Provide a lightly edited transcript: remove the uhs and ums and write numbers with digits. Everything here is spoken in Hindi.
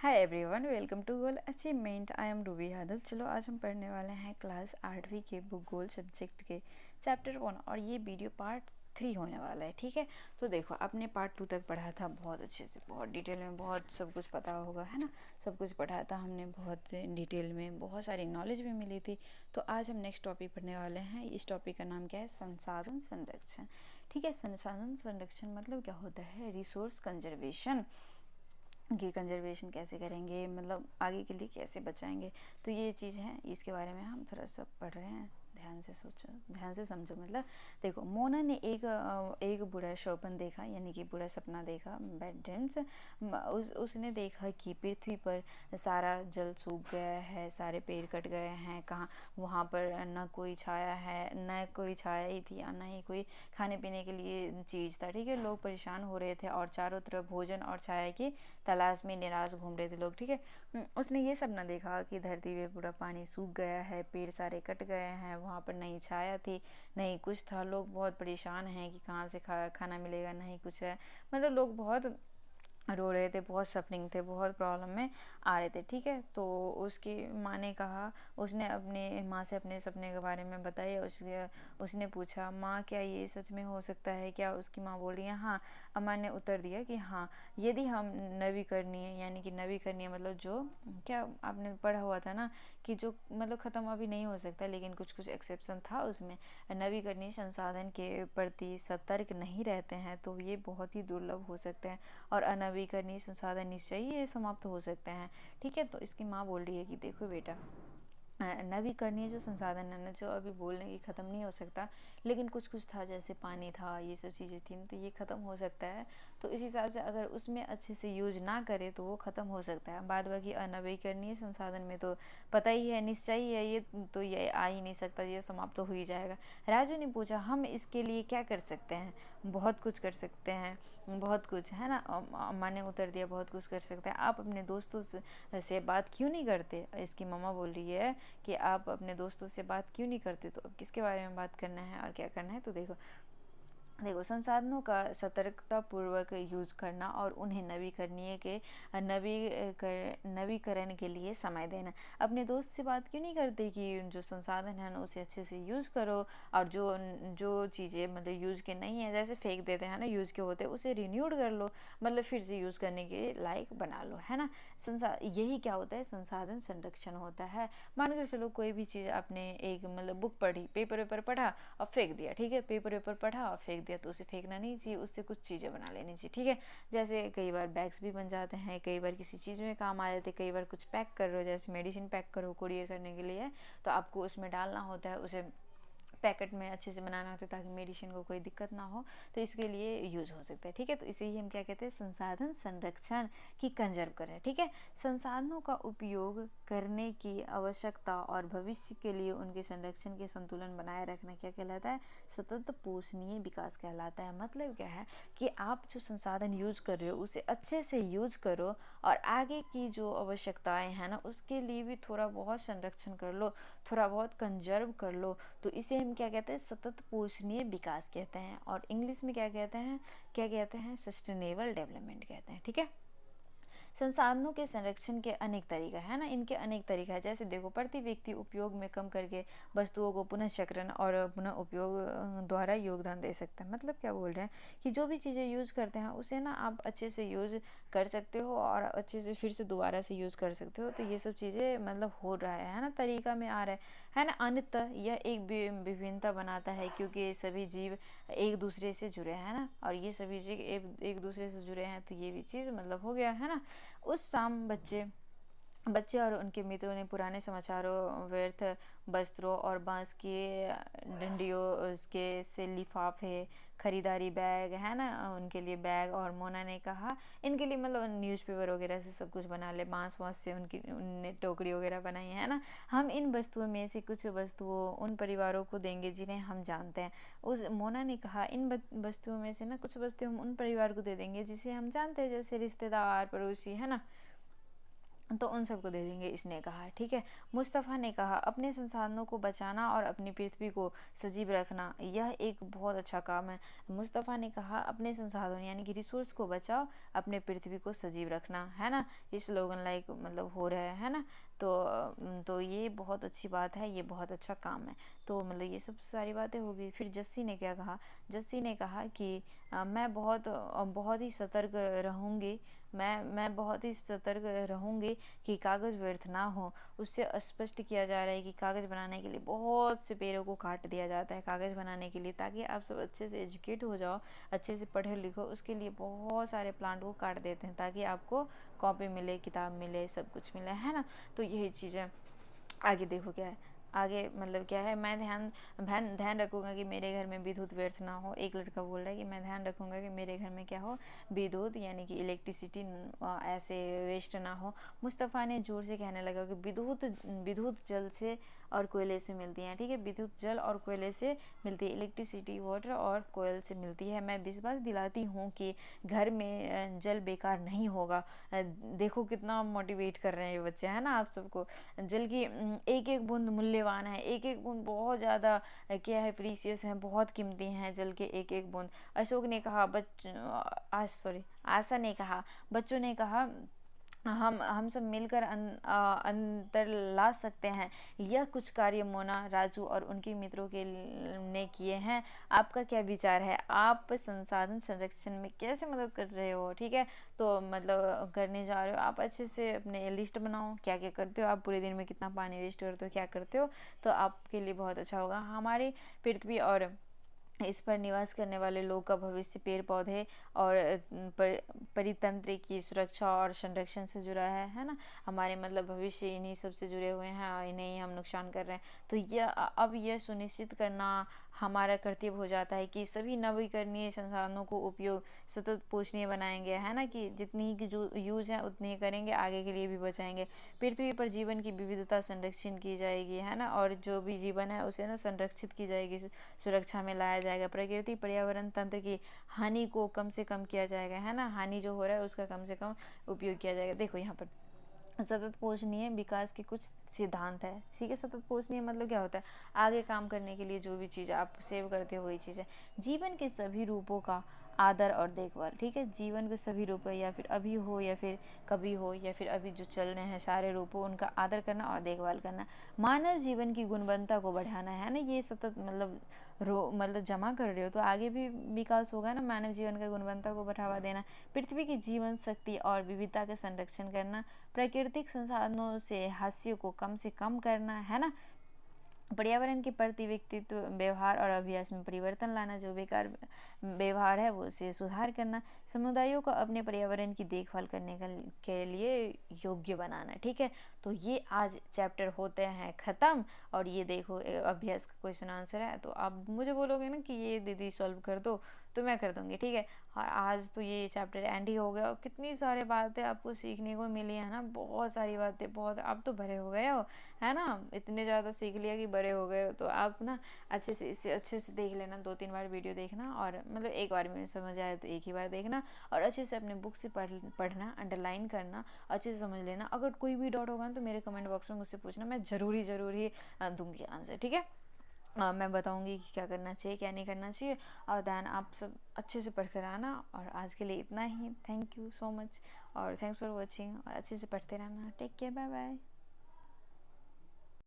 Hi everyone, welcome to goal achievement. I am Ruby Yadav. चलो आज हम पढ़ने वाले हैं क्लास 8वीं के भूगोल सब्जेक्ट के चैप्टर 1 और ये वीडियो पार्ट 3 होने वाला है। ठीक है, तो देखो आपने पार्ट 2 तक पढ़ा था बहुत अच्छे से, बहुत डिटेल में, बहुत सब कुछ पता होगा, है ना। सब कुछ पढ़ा था हमने बहुत डिटेल में, बहुत सारी नॉलेज भी मिली थी। तो आज हम नेक्स्ट टॉपिक पढ़ने वाले हैं। इस टॉपिक का नाम क्या है? संसाधन संरक्षण। ठीक है, संसाधन संरक्षण मतलब क्या होता है? रिसोर्स कंजर्वेशन कि कंजर्वेशन कैसे करेंगे, मतलब आगे के लिए कैसे बचाएंगे। तो ये चीज़ है, इसके बारे में हम थोड़ा सा पढ़ रहे हैं। ध्यान से सोचो, ध्यान से समझो। मतलब देखो, मोना ने एक बुरा स्वप्न देखा, यानी कि बुरा सपना देखा, बैड ड्रीम्स। उसने देखा कि पृथ्वी पर सारा जल सूख गया है, सारे पेड़ कट गए हैं, कहाँ वहाँ पर न कोई छाया है, न कोई छाया ही थी, न ही कोई खाने पीने के लिए चीज़ था। ठीक है, लोग परेशान हो रहे थे और चारों तरफ भोजन और छाया की तलाश में निराश घूम रहे थे लोग। ठीक है, उसने ये सपना देखा कि धरती पे पूरा पानी सूख गया है, पेड़ सारे कट गए हैं, वहाँ पर नहीं छाया थी, नहीं कुछ था। लोग बहुत परेशान हैं कि कहाँ से खाना मिलेगा, नहीं कुछ है। मतलब लोग बहुत रो रहे थे, बहुत सफरिंग थे, बहुत प्रॉब्लम में आ रहे थे। ठीक है, तो उसकी माँ ने कहा, उसने अपने माँ से अपने सपने के बारे में बताया। उसने पूछा, माँ क्या ये सच में हो सकता है क्या? उसकी माँ बोल रही है हाँ। अम्मा ने उत्तर दिया कि हाँ, यदि हम नवीकरणीय, यानी कि नवीकरणीय मतलब जो, क्या आपने पढ़ा हुआ था ना कि जो मतलब ख़त्म अभी नहीं हो सकता, लेकिन कुछ कुछ एक्सेप्शन था उसमें। नवीकरणीय संसाधन के प्रति सतर्क नहीं रहते हैं तो ये बहुत ही दुर्लभ हो सकते हैं और अनवीकरणीय संसाधन निश्चय ही ये समाप्त हो सकते हैं। ठीक है, तो इसकी माँ बोल रही है कि देखो बेटा, नवीकरणीय जो संसाधन है ना, जो अभी बोलने की ख़त्म नहीं हो सकता, लेकिन कुछ कुछ था, जैसे पानी था, ये सब चीज़ें थी, तो ये ख़त्म हो सकता है। तो इस हिसाब से अगर उसमें अच्छे से यूज ना करे तो वो ख़त्म हो सकता है। बाद बाकी अनवीकरणीय संसाधन में तो पता ही है, निश्चय ही है, ये तो ये आ ही नहीं सकता, ये समाप्त तो हो ही जाएगा। राजू ने पूछा, हम इसके लिए क्या कर सकते हैं? बहुत कुछ कर सकते हैं, बहुत कुछ, है ना। अम्मा ने उत्तर दिया, बहुत कुछ कर सकते हैं। आप अपने दोस्तों से बात क्यों नहीं करते? इसकी मम्मा बोल रही है कि आप अपने दोस्तों से बात क्यों नहीं करते? तो अब किसके बारे में बात करना है और क्या करना है? तो देखो, संसाधनों का सतर्कतापूर्वक यूज़ करना और उन्हें नवीकरण के लिए समय देना। अपने दोस्त से बात क्यों नहीं करते कि जो संसाधन है ना उसे अच्छे से यूज़ करो, और जो जो चीज़ें मतलब यूज़ के नहीं है, जैसे फेंक देते हैं ना यूज़ के होते, उसे रिन्यूड कर लो, मतलब फिर से यूज़ करने के लायक बना लो, है ना। यही क्या होता है? संसाधन संरक्षण होता है। मान कर चलो, कोई भी चीज़ आपने एक मतलब बुक पढ़ी, पेपर वेपर पढ़ा और फेंक दिया। ठीक है, पेपर वेपर पढ़ा और फेंक दिया, तो उसे फेंकना नहीं चाहिए, उससे कुछ चीज़ें बना लेनी चाहिए। ठीक है, जैसे कई बार बैग्स भी बन जाते हैं, कई बार किसी चीज़ में काम आ जाते हैं, कई बार कुछ पैक कर रहे हो, जैसे मेडिसिन पैक करो कुरियर करने के लिए, तो आपको उसमें डालना होता है, उसे पैकेट में अच्छे से बनाना होता है ताकि मेडिसिन को कोई दिक्कत ना हो, तो इसके लिए यूज हो सकता है। ठीक है, तो इसे ही हम क्या कहते हैं? संसाधन संरक्षण की कंजर्व करें। ठीक है, संसाधनों का उपयोग करने की आवश्यकता और भविष्य के लिए उनके संरक्षण के संतुलन बनाए रखना क्या कहलाता है? सतत पोषणीय विकास कहलाता है। मतलब क्या है कि आप जो संसाधन यूज कर रहे हो उसे अच्छे से यूज करो, और आगे की जो आवश्यकताएं हैं ना उसके लिए भी थोड़ा बहुत संरक्षण कर लो, थोड़ा बहुत कंजर्व कर लो। तो इसे हम क्या कहते हैं? सतत पोषणीय विकास कहते हैं, और इंग्लिश में क्या कहते हैं? क्या कहते हैं? सस्टेनेबल डेवलपमेंट कहते हैं। ठीक है, संसाधनों के संरक्षण के अनेक तरीका है ना, इनके अनेक तरीका है। जैसे देखो, प्रति व्यक्ति उपयोग में कम करके वस्तुओं को पुनः चक्रण और पुनः उपयोग द्वारा योगदान दे सकते हैं। मतलब क्या बोल रहे हैं कि जो भी चीज़ें यूज़ करते हैं उसे ना आप अच्छे से यूज़ कर सकते हो और अच्छे से फिर से दोबारा से यूज़ कर सकते हो। तो ये सब चीज़ें मतलब हो रहा है ना, तरीका में आ रहा है ना। अंततः यह एक विभिन्नता बनाता है, क्योंकि ये सभी जीव एक दूसरे से जुड़े हैं ना, और ये सभी जीव एक दूसरे से जुड़े हैं, तो ये भी चीज़ मतलब हो गया, है ना। उस शाम बच्चे बच्चे और उनके मित्रों ने पुराने समाचारों, व्यर्थ वस्त्रों और बांस के डंडियों उसके से लिफाफे, खरीदारी बैग, है ना, उनके लिए बैग। और मोना ने कहा इनके लिए मतलब न्यूज़पेपर वगैरह से सब कुछ बना ले, बांस वांस से उनकी उनने टोकरी वगैरह बनाई है ना। हम इन वस्तुओं में से कुछ वस्तुओं उन परिवारों को देंगे जिन्हें हम जानते हैं। उस मोना ने कहा इन वस्तुओं में से ना कुछ वस्तुएं हम उन परिवार को दे देंगे जिसे हम जानते हैं, जैसे रिश्तेदार, पड़ोसी, है ना। तो उन सबको दे देंगे, इसने कहा। ठीक है। मुस्तफ़ा ने कहा, अपने संसाधनों को बचाना और अपनी पृथ्वी को सजीव रखना यह एक बहुत अच्छा काम है। मुस्तफ़ा ने कहा, अपने संसाधन यानी कि रिसोर्स को बचाओ, अपने पृथ्वी को सजीव रखना, है ना। ये स्लोगन लाइक मतलब हो रहा है ना। तो ये बहुत अच्छी बात है, ये बहुत अच्छा काम है। तो मतलब ये सब सारी बातें हो गई। फिर जस्सी ने क्या कहा, जस्सी ने कहा कि मैं बहुत ही सतर्क रहूँगी, मैं बहुत ही सतर्क रहूँगी कि कागज़ व्यर्थ ना हो। उससे स्पष्ट किया जा रहा है कि कागज़ बनाने के लिए बहुत से पेड़ों को काट दिया जाता है कागज़ बनाने के लिए, ताकि आप सब अच्छे से एजुकेट हो जाओ, अच्छे से पढ़े लिखो, उसके लिए बहुत सारे प्लांट को काट देते हैं ताकि आपको कॉपी मिले, किताब मिले, सब कुछ मिले, है ना। तो यही चीज़ें आगे देखो क्या है। आगे मतलब क्या है, मैं ध्यान रखूँगा कि मेरे घर में विद्युत व्यर्थ ना हो। एक लड़का बोल रहा है कि मैं ध्यान रखूँगा कि मेरे घर में क्या हो, विद्युत यानी कि इलेक्ट्रिसिटी ऐसे वेस्ट ना हो। मुस्तफ़ा ने ज़ोर से कहने लगा कि विद्युत जल से और कोयले से मिलती है। ठीक है, विद्युत जल और कोयले से मिलती है, इलेक्ट्रिसिटी वाटर और कोयल से मिलती है। मैं विश्वास दिलाती हूँ कि घर में जल बेकार नहीं होगा। देखो कितना मोटिवेट कर रहे हैं ये बच्चे, है ना। आप सबको जल की एक एक बूंद मूल्यवान है, एक एक बूंद बहुत ज़्यादा क्या है, प्रीसियस है, बहुत कीमती हैं जल के एक एक बूंद। अशोक ने कहा, आशा ने कहा, बच्चों ने कहा, हम सब मिलकर अंतर ला सकते हैं। यह कुछ कार्य मोना, राजू और उनके मित्रों के ने किए हैं। आपका क्या विचार है? आप संसाधन संरक्षण में कैसे मदद कर रहे हो? ठीक है, तो मतलब करने जा रहे हो आप, अच्छे से अपने लिस्ट बनाओ, क्या क्या करते हो आप, पूरे दिन में कितना पानी वेस्ट करते हो, क्या करते हो, तो आपके लिए बहुत अच्छा होगा। हमारी पृथ्वी और इस पर निवास करने वाले लोग का भविष्य पेड़ पौधे और परितंत्र की सुरक्षा और संरक्षण से जुड़ा है ना। हमारे मतलब भविष्य इन्हीं सब से जुड़े हुए हैं और इन्हें ही हम नुकसान कर रहे हैं। तो यह सुनिश्चित करना हमारा कर्तव्य हो जाता है कि सभी नवीकरणीय संसाधनों को उपयोग सतत पोषणीय बनाएंगे, है ना, कि जितनी ही जो यूज है उतनी ही करेंगे, आगे के लिए भी बचाएंगे। पृथ्वी पर जीवन की विविधता संरक्षण की जाएगी, है ना, और जो भी जीवन है उसे ना संरक्षित की जाएगी, सुरक्षा में लाया जाएगा। प्रकृति पर्यावरण तंत्र की हानि को कम से कम किया जाएगा, है ना, हानि जो हो रहा है उसका कम से कम उपयोग किया जाएगा। देखो यहाँ पर सतत पोषणीय विकास के कुछ सिद्धांत है। ठीक है, सतत पोषणीय मतलब क्या होता है, आगे काम करने के लिए जो भी चीज़ आप सेव करते हो वही चीज़ है। जीवन के सभी रूपों का आदर और देखभाल। ठीक है, जीवन के सभी रूपों, या फिर अभी हो या फिर कभी हो या फिर अभी जो चल रहे हैं सारे रूपों, उनका आदर करना और देखभाल करना। मानव जीवन की गुणवत्ता को बढ़ाना, है ना, ये सतत मतलब जमा कर रहे हो तो आगे भी विकास होगा ना। मानव जीवन का गुणवत्ता को बढ़ावा देना, पृथ्वी की जीवन शक्ति और विविधता का संरक्षण करना, प्राकृतिक संसाधनों से हास्य को कम से कम करना, है ना, पर्यावरण के प्रति व्यक्तित्व व्यवहार और अभ्यास में परिवर्तन लाना, जो बेकार व्यवहार है वो उसे सुधार करना, समुदायों को अपने पर्यावरण की देखभाल करने के लिए योग्य बनाना। ठीक है, तो ये आज चैप्टर होते हैं ख़त्म। और ये देखो अभ्यास का क्वेश्चन आंसर है। तो आप मुझे बोलोगे ना कि ये दीदी सॉल्व कर दो, तो मैं कर दूँगी। ठीक है, और आज तो ये चैप्टर एंड ही हो गया। और कितनी सारी बातें आपको सीखने को मिली है ना, बहुत सारी बातें, बहुत। आप तो बड़े हो गए हो, है ना, इतने ज़्यादा सीख लिया कि बड़े हो गए हो। तो आप ना अच्छे से इसे अच्छे से देख लेना, 2-3 बार वीडियो देखना, और मतलब एक बार में समझ आए तो एक ही बार देखना, और अच्छे से अपने बुक से पढ़ना, अंडरलाइन करना, अच्छे से समझ लेना। अगर कोई भी डाउट होगा तो मेरे कमेंट बॉक्स में मुझसे पूछना, मैं ज़रूर ही दूंगी आंसर। ठीक है, मैं बताऊंगी कि क्या करना चाहिए क्या नहीं करना चाहिए। और दैन आप सब अच्छे से पढ़ कर आना। और आज के लिए इतना ही। थैंक यू सो मच और थैंक्स फॉर वॉचिंग। और अच्छे से पढ़ते रहना। Take care, bye bye.